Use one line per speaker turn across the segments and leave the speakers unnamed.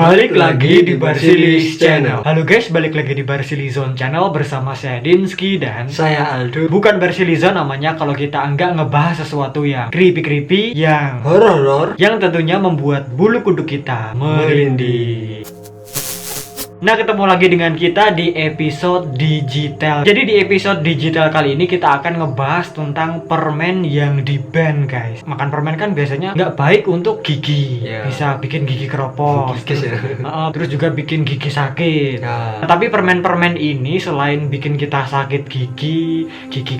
Balik lagi di Barsilis Channel. Halo guys, balik lagi di Barsilizon Channel bersama saya Dinski dan
saya Aldo.
bukan Barsilizon namanya kalau kita enggak ngebahas sesuatu yang creepy, yang
Horor,
yang tentunya membuat bulu kuduk kita merinding. Nah, ketemu lagi dengan kita di episode digital. Jadi di episode digital kali ini kita akan ngebahas tentang permen yang di-ban, guys. Makan permen kan biasanya nggak baik untuk gigi.
Yeah.
Bisa bikin gigi keropos.
Gigis ya.
Terus juga bikin gigi sakit.
Ya.
Tapi permen-permen ini selain bikin kita sakit gigi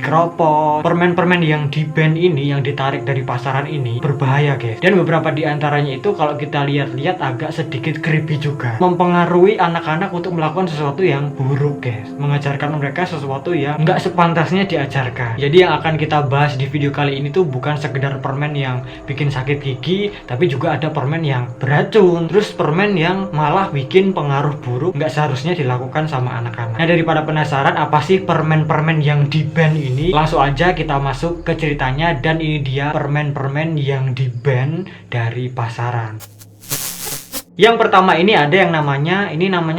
keropos, permen-permen yang di-ban ini, yang ditarik dari pasaran ini berbahaya, guys. Dan beberapa di antaranya itu kalau kita lihat-lihat agak sedikit creepy juga. Mempengaruhi anak-anak untuk melakukan sesuatu yang buruk, guys. Mengajarkan mereka sesuatu yang nggak sepantasnya diajarkan. Jadi yang akan kita bahas di video kali ini tuh bukan sekedar permen yang bikin sakit gigi, tapi juga ada permen yang beracun. Terus permen yang malah bikin pengaruh buruk nggak seharusnya dilakukan sama anak-anak. Nah, daripada penasaran apa sih permen-permen yang di-ban ini, langsung aja kita masuk ke ceritanya. Dan ini dia permen-permen yang di-ban dari pasaran. Yang pertama ini ada yang namanya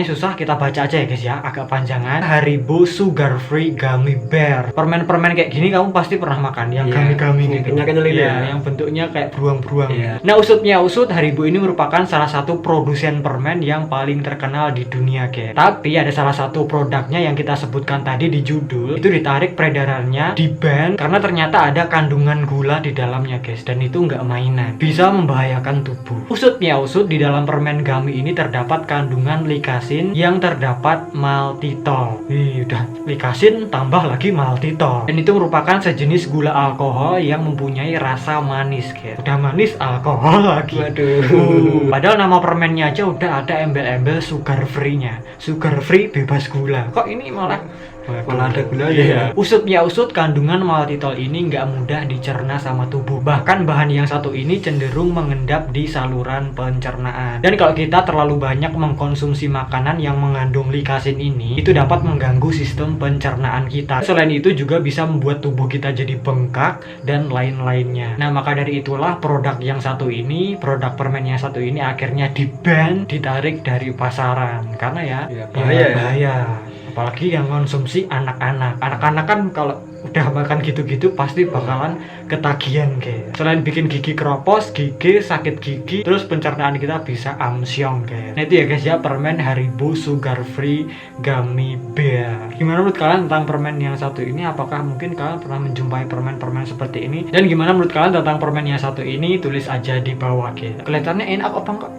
susah, kita baca aja ya guys ya, agak panjangan. Haribo Sugar Free Gummy Bear. Permen-permen kayak gini kamu pasti pernah makan, yang gummy-gummy gitu. Yang bentuknya kayak beruang-beruang. Nah, usut Haribo ini merupakan salah satu produsen permen yang paling terkenal di dunia, guys. Tapi ada salah satu produknya yang kita sebutkan tadi di judul, itu ditarik peredarannya, di-ban karena ternyata ada kandungan gula di dalamnya, guys. Dan itu nggak mainan, bisa membahayakan tubuh. Usut di dalam permen gummy ini terdapat kandungan likasin yang terdapat maltitol. Udah likasin tambah lagi maltitol. Dan itu merupakan sejenis gula alkohol yang mempunyai rasa manis, guys. Udah manis alkohol lagi.
Waduh.
Padahal nama permennya aja udah ada embel-embel sugar free-nya. Sugar free bebas gula. Kok ini malah
ada gulanya.
Usut kandungan maltitol ini nggak mudah dicerna sama tubuh. Bahkan bahan yang satu ini cenderung mengendap di saluran pencernaan. Dan kalau kita terlalu banyak mengkonsumsi makanan yang mengandung likasin ini, itu dapat mengganggu sistem pencernaan kita. Selain itu juga bisa membuat tubuh kita jadi bengkak dan lain-lainnya. Nah, maka dari itulah produk permen yang satu ini akhirnya di-ban, ditarik dari pasaran. Karena bahaya. Apalagi yang konsumsi anak-anak kan kalau udah makan gitu-gitu pasti bakalan ketagihan, guys. Selain bikin gigi keropos, sakit gigi, terus pencernaan kita bisa amsyong, guys. Nah itu ya guys ya, permen Haribo Sugar Free Gummy Bear. Gimana menurut kalian tentang permen yang satu ini? Apakah mungkin kalian pernah menjumpai permen-permen seperti ini? Dan gimana menurut kalian tentang permen yang satu ini? Tulis aja di bawah, guys. Kelihatannya enak apa enggak?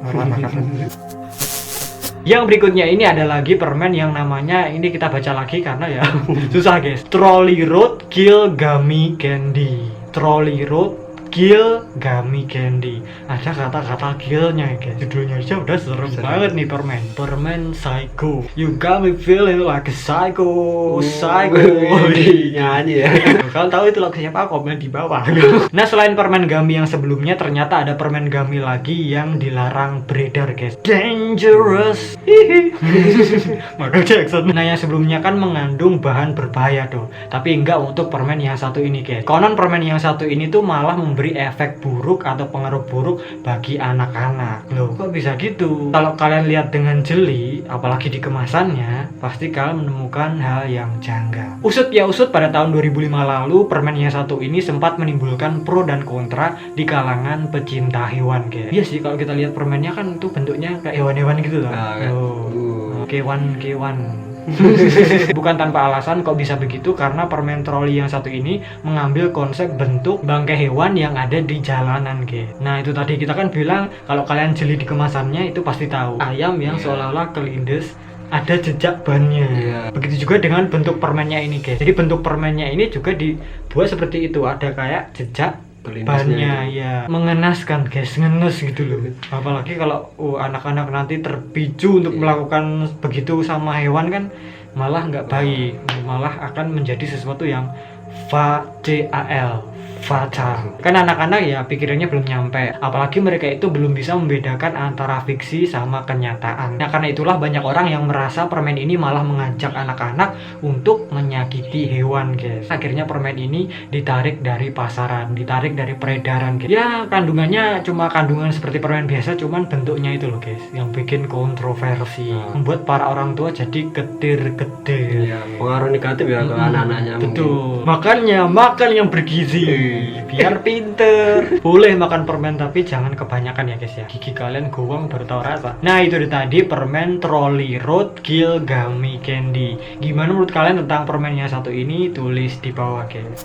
Yang berikutnya ini ada lagi permen yang namanya, ini kita baca lagi karena ya susah, guys. Trolley Road Kill Gummy Candy. Trolley Road Kill Gummy Candy. Ada kata-kata killnya, guys. Judulnya aja udah serem banget nih permen. Permen psycho. You got me feeling like a psycho.
Nyanyi ya.
Kalian tahu itu lagu siapa? Komen di bawah. Nah, selain permen gummy yang sebelumnya, ternyata ada permen gummy lagi yang dilarang beredar, guys. Dangerous. Michael Jackson. Nah, yang sebelumnya kan mengandung bahan berbahaya tuh. Tapi enggak untuk permen yang satu ini, guys. Konon permen yang satu ini tuh malah memberi efek buruk atau pengaruh buruk bagi anak-anak. Loh, kok bisa gitu? Kalau kalian lihat dengan jeli, apalagi di kemasannya, pasti kalian menemukan hal yang janggal. Usut pada tahun 2005 lalu, permen yang satu ini sempat menimbulkan pro dan kontra di kalangan pecinta hewan, guys. Iya sih, kalau kita lihat permennya kan itu bentuknya kayak hewan-hewan gitu loh. Kewan. Bukan tanpa alasan kok bisa begitu, karena permen troli yang satu ini mengambil konsep bentuk bangkai hewan yang ada di jalanan, guys. Nah, itu tadi kita kan bilang kalau kalian jeli di kemasannya itu pasti tahu ayam yang seolah-olah kelindes ada jejak bannya. Begitu juga dengan bentuk permennya ini, guys. Jadi bentuk permennya ini juga dibuat seperti itu, ada kayak jejak bannya ya. Mengenaskan, guys, ngenes gitu loh. Apalagi kalau anak-anak nanti terpicu untuk melakukan begitu sama hewan kan malah nggak baik, malah akan menjadi sesuatu yang fatal, fatal. Kan anak-anak ya pikirannya belum nyampe, apalagi mereka itu belum bisa membedakan antara fiksi sama kenyataan. Nah karena itulah banyak orang yang merasa permen ini malah mengajak anak-anak untuk menyakiti hewan guys. Akhirnya permen ini ditarik dari pasaran, ditarik dari peredaran guys. Ya kandungannya cuma kandungan seperti permen biasa, cuman bentuknya itu loh guys yang bikin kontroversi, membuat para orang tua jadi getir-getir.
Ya, pengaruh negatif ya ke anak-anaknya.
Betul. Makanya makan yang bergizi biar pinter. Boleh makan permen tapi jangan kebanyakan ya guys ya. Gigi kalian gowong baru tahu rasa. Nah itu tadi permen Trolli Roadkill Gummy Candy. Gimana menurut kalian tentang permen yang satu ini? Tulis di bawah guys.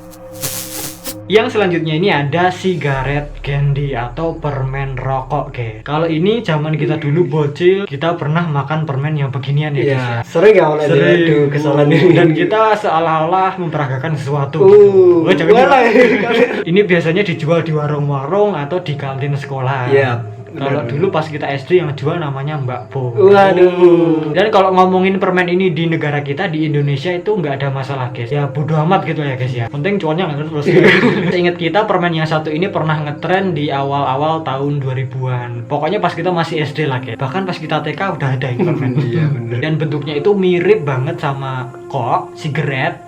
Yang selanjutnya ini ada sigaret candy atau permen rokok guys. Kalau ini zaman kita dulu bocil, kita pernah makan permen yang beginian ya guys ya.
Sering ya oleh
Sering.
kesalahan ini.
Dan kita seolah-olah memperagakan sesuatu. Oh, jangan
boleh.
ini biasanya dijual di warung-warung atau di kantin sekolah.
Iya.
Kalau dulu pas kita SD yang jual namanya Mbak Po.
Waduh.
Dan kalau ngomongin permen ini di negara kita di Indonesia itu nggak ada masalah guys. Ya bodo amat gitu ya guys ya. Penting cuannya nggak terus. Seingat kita permen yang satu ini pernah ngetren di awal-awal tahun 2000-an. Pokoknya pas kita masih SD lah guys. Bahkan pas kita TK udah ada ini permen.
Iya bener.
Dan bentuknya itu mirip banget sama sigaret.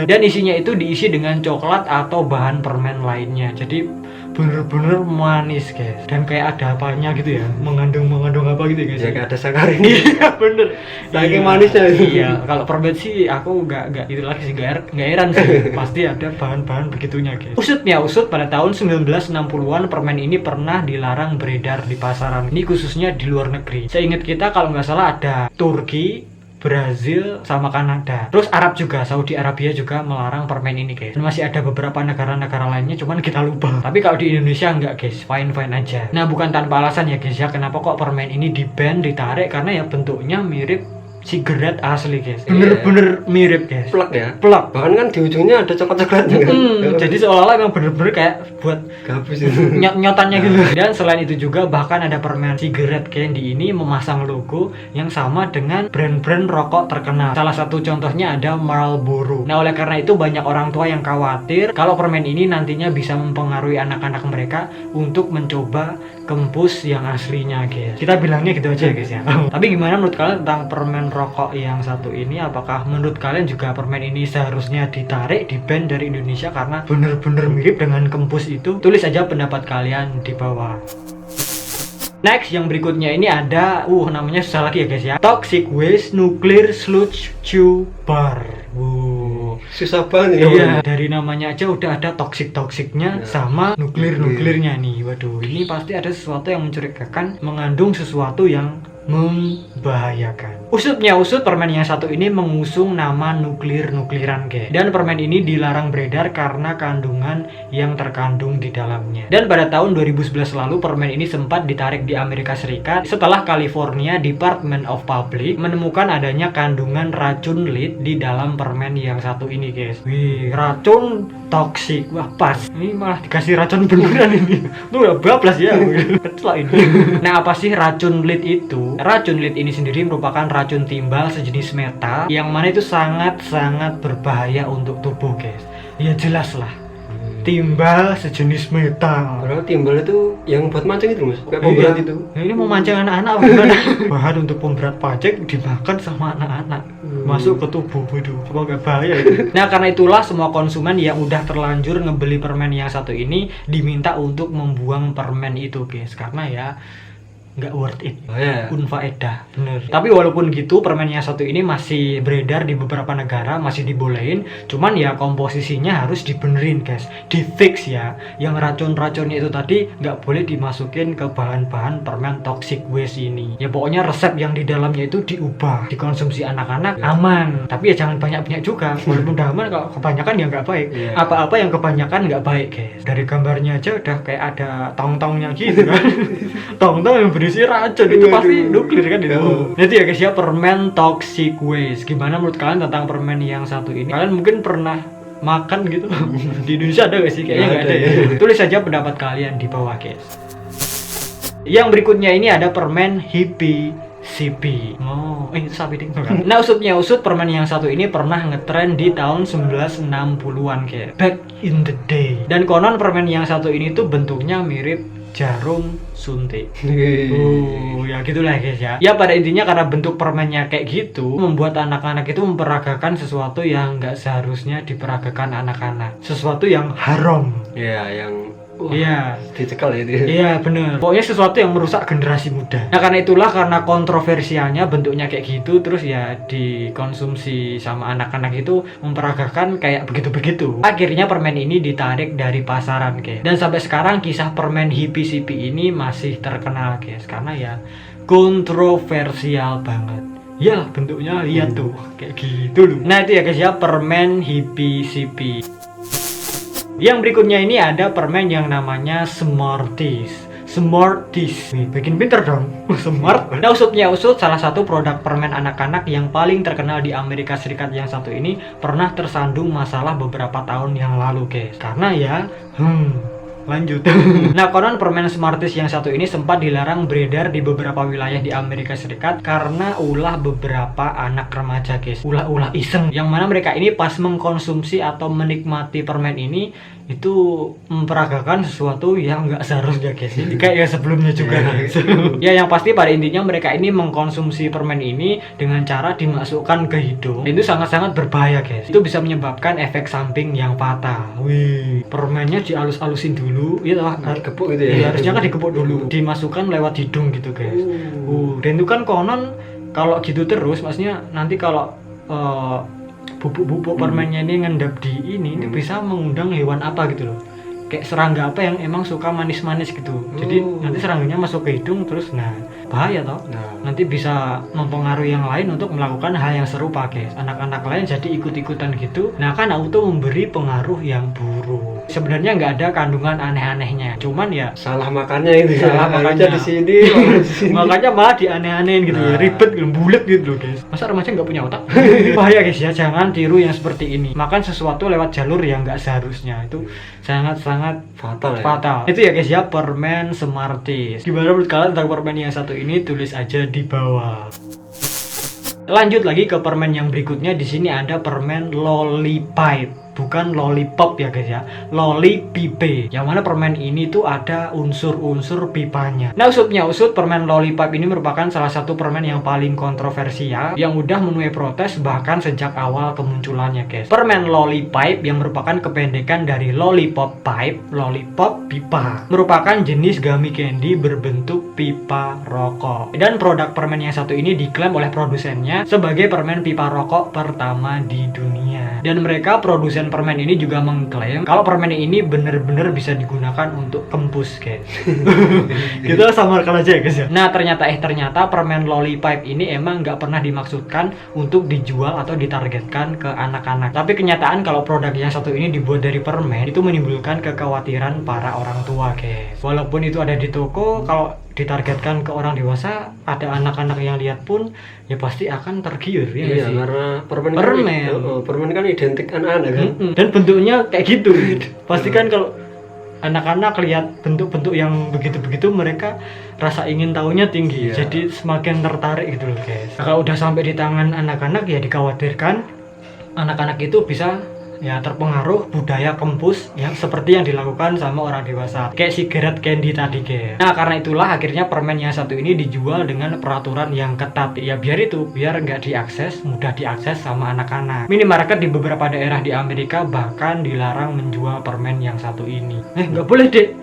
Dan isinya itu diisi dengan coklat atau bahan permen lainnya. Jadi bener-bener manis guys, dan kayak ada apanya gitu ya, mengandung apa gitu guys
Ya kayak ada sakarin.
iya bener,
Saking manisnya itu.
Iya, kalau permen sih aku nggak itu lagi sih, nggak heran sih, pasti ada bahan-bahan begitunya guys. Usut pada tahun 1960-an permen ini pernah dilarang beredar di pasaran, ini khususnya di luar negeri. Seingat kita kalau nggak salah ada Turki, Brazil sama Kanada. Terus Arab juga, Saudi Arabia juga melarang permen ini guys. Dan masih ada beberapa negara-negara lainnya cuman kita lupa. Tapi kalau di Indonesia enggak guys, fine aja. Nah bukan tanpa alasan ya guys ya, kenapa kok permen ini di-ban, ditarik, karena ya bentuknya mirip sigaret asli guys. Bener-bener mirip guys.
Plak ya.
Plak.
Bahkan kan di ujungnya ada coklat-coklatnya kan.
Jadi seolah-olah emang bener-bener kayak buat
gabus itu.
nyotannya gitu. Dan selain itu juga bahkan ada permen sigaret candy ini memasang logo yang sama dengan brand-brand rokok terkenal. Salah satu contohnya ada Marlboro. Nah oleh karena itu banyak orang tua yang khawatir kalau permen ini nantinya bisa mempengaruhi anak-anak mereka untuk mencoba kempus yang aslinya guys. Kita bilangnya gitu aja ya guys ya. Tapi gimana menurut kalian tentang permen rokok yang satu ini? Apakah menurut kalian juga permen ini seharusnya ditarik, di-ban dari Indonesia karena bener-bener mirip dengan kempus itu? Tulis aja pendapat kalian di bawah. Next yang berikutnya ini ada namanya susah lagi ya guys ya. Toxic Waste Nuclear Sludge Chew Bar.
Susah banget ya.
Iya, dari namanya aja udah ada toksik-toksiknya sama nuklir-nuklirnya nih. Waduh, ini pasti ada sesuatu yang mencurigakan, mengandung sesuatu yang membahayakan. Usut permen yang satu ini mengusung nama nukliran guys. Dan permen ini dilarang beredar karena kandungan yang terkandung di dalamnya. Dan pada tahun 2011 lalu permen ini sempat ditarik di Amerika Serikat setelah California Department of Public menemukan adanya kandungan racun lead di dalam permen yang satu ini guys. Wih, racun toksik. Wah pas. Ini malah dikasih racun beneran ini. Tuh udah bablas ya. Kecil ini. Nah apa sih racun lead itu? Racun lead ini sendiri merupakan racun timbal sejenis metal yang mana itu sangat-sangat berbahaya untuk tubuh guys. Ya jelas lah, timbal sejenis metal.
Padahal timbal itu yang buat mancing itu mas, kayak pemberat itu.
Nah, ini mau mancing anak-anak gimana? Bahan untuk pemberat pajak dimakan sama anak-anak, masuk ke tubuh. Waduh, semoga bahaya itu. Nah karena itulah semua konsumen yang udah terlanjur ngebeli permen yang satu ini diminta untuk membuang permen itu guys, karena ya nggak worth it, unfaedah, bener. Tapi walaupun gitu permen yang satu ini masih beredar di beberapa negara, masih dibolehin. Cuman ya komposisinya harus dibenerin guys, di fix ya. Yang racun-racunnya itu tadi nggak boleh dimasukin ke bahan-bahan permen toxic waste ini. Ya pokoknya resep yang di dalamnya itu diubah, dikonsumsi anak-anak aman. Tapi ya jangan banyak-banyak juga, walaupun udah aman kalau kebanyakan ya nggak baik. Apa-apa yang kebanyakan nggak baik guys. Dari gambarnya aja udah kayak ada tong-tongnya gitu kan. Tong-tong yang berisi racun itu pasti nuklir kan itu. Jadi ya guys ya, permen toxic waste. Gimana menurut kalian tentang permen yang satu ini? Kalian mungkin pernah makan gitu? Di Indonesia ada gak sih? Kayaknya nggak ada ya. Tulis saja pendapat kalian di bawah guys. Yang berikutnya ini ada permen hippie CP. Oh, itu sapi ding. Nah, usutnya usut, permen yang satu ini pernah ngetren di tahun 1960-an kayak back in the day. Dan konon permen yang satu ini tuh bentuknya mirip jarum suntik. Ya gitulah guys ya. Ya pada intinya karena bentuk permennya kayak gitu, membuat anak-anak itu memperagakan sesuatu yang nggak seharusnya diperagakan anak-anak. Sesuatu yang haram.
Ya, yang
Iya.
dicekal ya dia.
Iya bener. Pokoknya sesuatu yang merusak generasi muda. Nah karena itulah, karena kontroversialnya bentuknya kayak gitu, terus ya dikonsumsi sama anak-anak itu memperagakan kayak begitu-begitu. Akhirnya permen ini ditarik dari pasaran guys. Dan sampai sekarang kisah permen hippie CP ini masih terkenal guys. Karena ya kontroversial banget. Ya bentuknya lihat tuh kayak gitu loh. Nah itu ya guys ya, permen hippie CP. Yang berikutnya ini ada permen yang namanya Smarties. Smarties. Nih, bikin pinter dong. Smart. Nah, usutnya usut, salah satu produk permen anak-anak yang paling terkenal di Amerika Serikat yang satu ini pernah tersandung masalah beberapa tahun yang lalu, guys. Karena ya, lanjut. Nah, konon permen Smarties yang satu ini sempat dilarang beredar di beberapa wilayah di Amerika Serikat karena ulah beberapa anak remaja, guys. Ulah-ulah iseng, yang mana mereka ini pas mengkonsumsi atau menikmati permen ini itu memperagakan sesuatu yang nggak seharusnya, guys. Ini kayak yang sebelumnya juga. Ya, yang pasti pada intinya mereka ini mengkonsumsi permen ini dengan cara dimasukkan ke hidung. Itu sangat-sangat berbahaya, guys. Itu bisa menyebabkan efek samping yang fatal. Wih, permennya dialus-alusin dulu, ya
Dikepuk gitu ya.
harusnya kan dikepuk dulu, dimasukkan lewat hidung gitu, guys. Dan itu kan konon kalau gitu terus, maksudnya nanti kalau bubuk-bubuk permennya ini ngendap di ini bisa mengundang hewan apa gitu loh, kayak serangga apa yang emang suka manis-manis gitu. Jadi nanti serangganya masuk ke hidung terus, nah bahaya toh. Nanti bisa mempengaruhi yang lain untuk melakukan hal yang serupa, guys. Anak-anak lain jadi ikut-ikutan gitu. Nah kan auto memberi pengaruh yang buruk. Sebenarnya nggak ada kandungan aneh-anehnya, cuman ya
Salah makannya itu.
Salah makannya.
Di sini.
makanya malah dianeh-anehin gitu ya, ribet gitu, bulet gitu loh, guys. Masa remaja nggak punya otak? Bahaya, guys ya, jangan tiru yang seperti ini. Makan sesuatu lewat jalur yang nggak seharusnya, itu sangat-sangat
Fatal ya.
fatal. Itu ya guys ya, permen Smarties. Gimana menurut kalian tentang permen yang satu ini? Tulis aja di bawah. Lanjut lagi ke permen yang berikutnya. Di sini ada permen Lollipipe, bukan lollipop ya guys ya, Lollipipe. Yang mana permen ini tuh ada unsur-unsur pipanya. Nah, usutnya usut, permen Lollipipe ini merupakan salah satu permen yang paling kontroversial, yang udah menuai protes bahkan sejak awal kemunculannya, guys. Permen Lollipipe yang merupakan kependekan dari lollipop pipe, lollipop pipa, merupakan jenis gummy candy berbentuk pipa rokok. Dan produk permen yang satu ini diklaim oleh produsennya sebagai permen pipa rokok pertama di dunia. Dan mereka, produsen permen ini, juga mengklaim kalau permen ini bener-bener bisa digunakan untuk kempus, guys. Kita samarkan aja ya guys ya. Nah ternyata permen Lollipipe ini emang nggak pernah dimaksudkan untuk dijual atau ditargetkan ke anak-anak. Tapi kenyataan kalau produk yang satu ini dibuat dari permen itu menimbulkan kekhawatiran para orang tua, guys. Walaupun itu ada di toko, kalau ditargetkan ke orang dewasa, ada anak-anak yang lihat pun ya pasti akan tergiur ya.
Iya, karena permen permen kan identik anak-anak kan.
Dan bentuknya kayak gitu. Pasti kan kalau anak-anak lihat bentuk-bentuk yang begitu-begitu, mereka rasa ingin tahunya tinggi. Jadi semakin tertarik gitu loh, guys. Nah, kalau udah sampai di tangan anak-anak ya dikhawatirkan anak-anak itu bisa ya terpengaruh budaya kempus yang seperti yang dilakukan sama orang dewasa, kayak sigaret candy tadi, guys. Nah karena itulah akhirnya permen yang satu ini dijual dengan peraturan yang ketat ya, biar nggak diakses, mudah diakses sama anak-anak. Minimarket di beberapa daerah di Amerika bahkan dilarang menjual permen yang satu ini. Nggak boleh deh,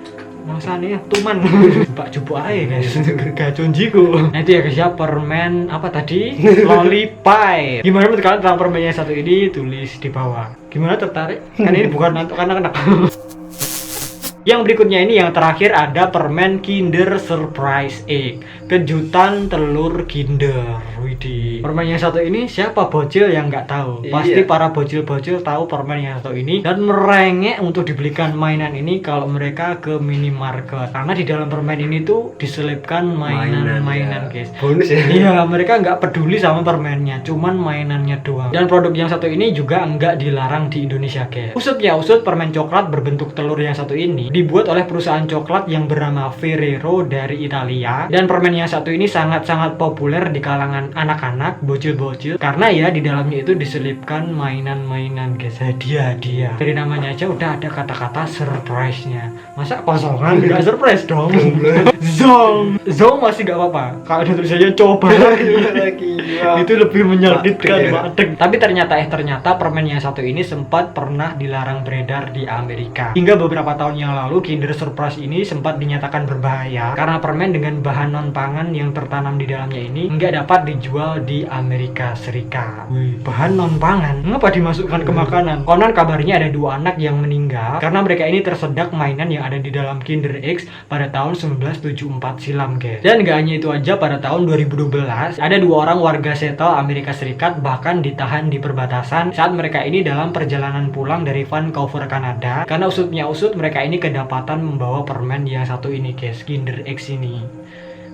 maksanya tuman Pak Jupo aja, guys. Gacun jigo. Nah itu ya guys ya, permen apa tadi? Lollipipe. Gimana menurut kalian tentang permen yang satu ini? Tulis di bawah. Gimana, tertarik? Kan ini bukan untuk anak-anak. Yang berikutnya ini, yang terakhir, ada permen Kinder Surprise Egg, kejutan telur Kinder. Widih. Permen yang satu ini siapa bocil yang nggak tahu? Pasti para bocil-bocil tahu permen yang satu ini dan merengek untuk dibelikan mainan ini kalau mereka ke minimarket. Karena di dalam permen ini tuh diselipkan mainan-mainan, guys.
Bonus ya.
Iya, mereka nggak peduli sama permennya, cuman mainannya doang. Dan produk yang satu ini juga nggak dilarang di Indonesia, guys. Usutnya usut, permen coklat berbentuk telur yang satu ini dibuat oleh perusahaan coklat yang bernama Ferrero dari Italia. Dan permen permen yang satu ini sangat-sangat populer di kalangan anak-anak, bocil-bocil, karena ya di dalamnya itu diselipkan mainan-mainan guys, hadiah-hadiah. Dari namanya aja udah ada kata-kata surprise-nya. Masa kosongan nggak surprise dong? Zong masih gak apa-apa. Kalau ada tulisannya coba lagi. Itu lebih menyakitkan, Pak. Tapi ternyata permen yang satu ini sempat pernah dilarang beredar di Amerika. Hingga beberapa tahun yang lalu Kinder Surprise ini sempat dinyatakan berbahaya karena permen dengan bahan non pangan yang tertanam di dalamnya ini nggak dapat dijual di Amerika Serikat. Wih, bahan non pangan? Ngapa dimasukkan ke makanan? Konon kabarnya ada 2 anak yang meninggal karena mereka ini tersedak mainan yang ada di dalam Kinder X pada tahun 1974 silam, guys. Dan nggak hanya itu aja, pada tahun 2012 ada 2 orang warga Seattle, Amerika Serikat bahkan ditahan di perbatasan saat mereka ini dalam perjalanan pulang dari Vancouver, Kanada. Karena usut mereka ini kedapatan membawa permen yang satu ini, guys, Kinder X ini.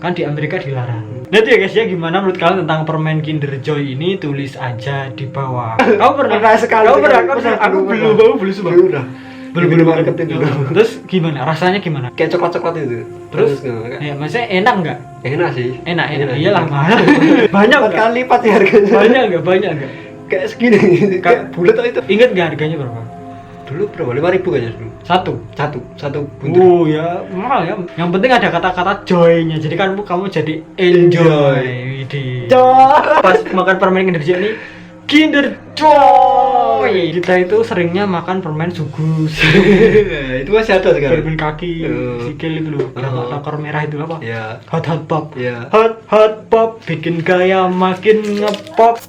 Kan di Amerika dilarang. Nanti ya guys ya, gimana menurut kalian tentang permen Kinder Joy ini? Tulis aja di bawah. Kamu pernah sekali? Kamu pernah? Aku belum. Belum marketin dulu. Terus gimana? Rasanya gimana?
Kayak coklat-coklat itu.
Terus ya, maksudnya enak nggak?
Enak sih.
Enak. Iyalah, mahal. Banyak
4 kali lipat ya harganya.
Banyak nggak?
Kayak segini. Kayak bulat itu.
Ingat nggak harganya berapa?
Dulu berapa? 5.000 kayaknya dulu. Satu buntir.
Oh ya, mahal ya. Yang penting ada kata-kata joy-nya. Jadi kan kamu jadi enjoy. Pas makan permen Kinder Joy ini, Kinder Joy. Kita itu seringnya makan permen sugus.
Itu masih ada sekarang.
Permen kaki, sikil itu loh. Takor merah itu apa?
Ya.
Hot pop.
Ya.
Hot pop bikin gaya makin ngepop.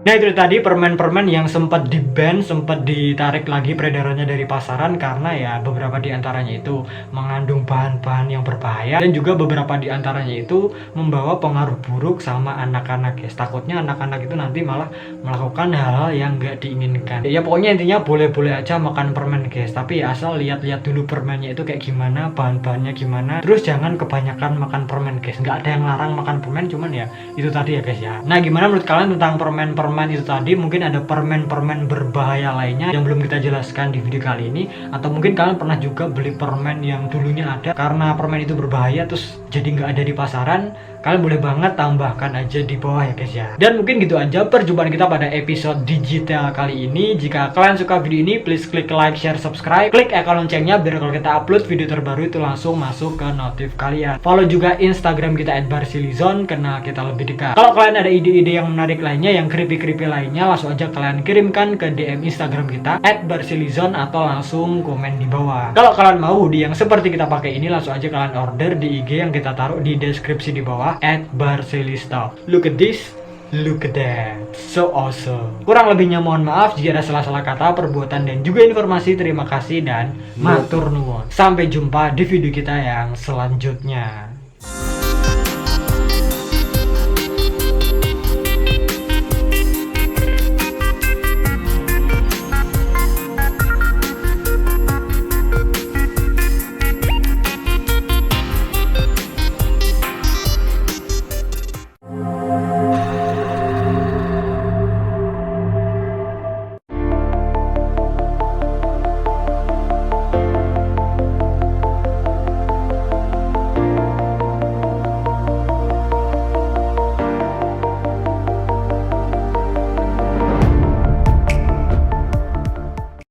Nah itu tadi permen-permen yang sempat di-ban, sempat ditarik lagi peredarannya dari pasaran karena ya beberapa diantaranya itu mengandung bahan-bahan yang berbahaya dan juga beberapa diantaranya itu membawa pengaruh buruk sama anak-anak, guys. Takutnya anak-anak itu nanti malah melakukan hal-hal yang nggak diinginkan. Ya pokoknya intinya boleh-boleh aja makan permen, guys, tapi ya asal lihat-lihat dulu permennya itu kayak gimana, bahan-bahannya gimana. Terus jangan kebanyakan makan permen, guys. Nggak ada yang larang makan permen, cuman ya itu tadi ya, guys ya. Nah gimana menurut kalian tentang permen-permen itu tadi? Mungkin ada permen-permen berbahaya lainnya yang belum kita jelaskan di video kali ini, atau mungkin kalian pernah juga beli permen yang dulunya ada karena permen itu berbahaya terus jadi nggak ada di pasaran. Kalian boleh banget tambahkan aja di bawah ya, guys ya. Dan mungkin gitu aja perjumpaan kita pada episode digital kali ini. Jika kalian suka video ini, please klik like, share, subscribe, klik icon loncengnya biar kalau kita upload video terbaru itu langsung masuk ke notif kalian. Follow juga Instagram kita @barsilizon karena kita lebih dekat. Kalau kalian ada ide-ide yang menarik lainnya, yang creepy lainnya, langsung aja kalian kirimkan ke DM Instagram kita @barsilizon atau langsung komen di bawah. Kalau kalian mau hoodie yang seperti kita pakai ini, langsung aja kalian order di IG yang kita taruh di deskripsi di bawah @barsilista. Look at this, look at that, so awesome. Kurang lebihnya mohon maaf jika ada salah-salah kata, perbuatan dan juga informasi. Terima kasih dan matur nuwun. Sampai jumpa di video kita yang selanjutnya.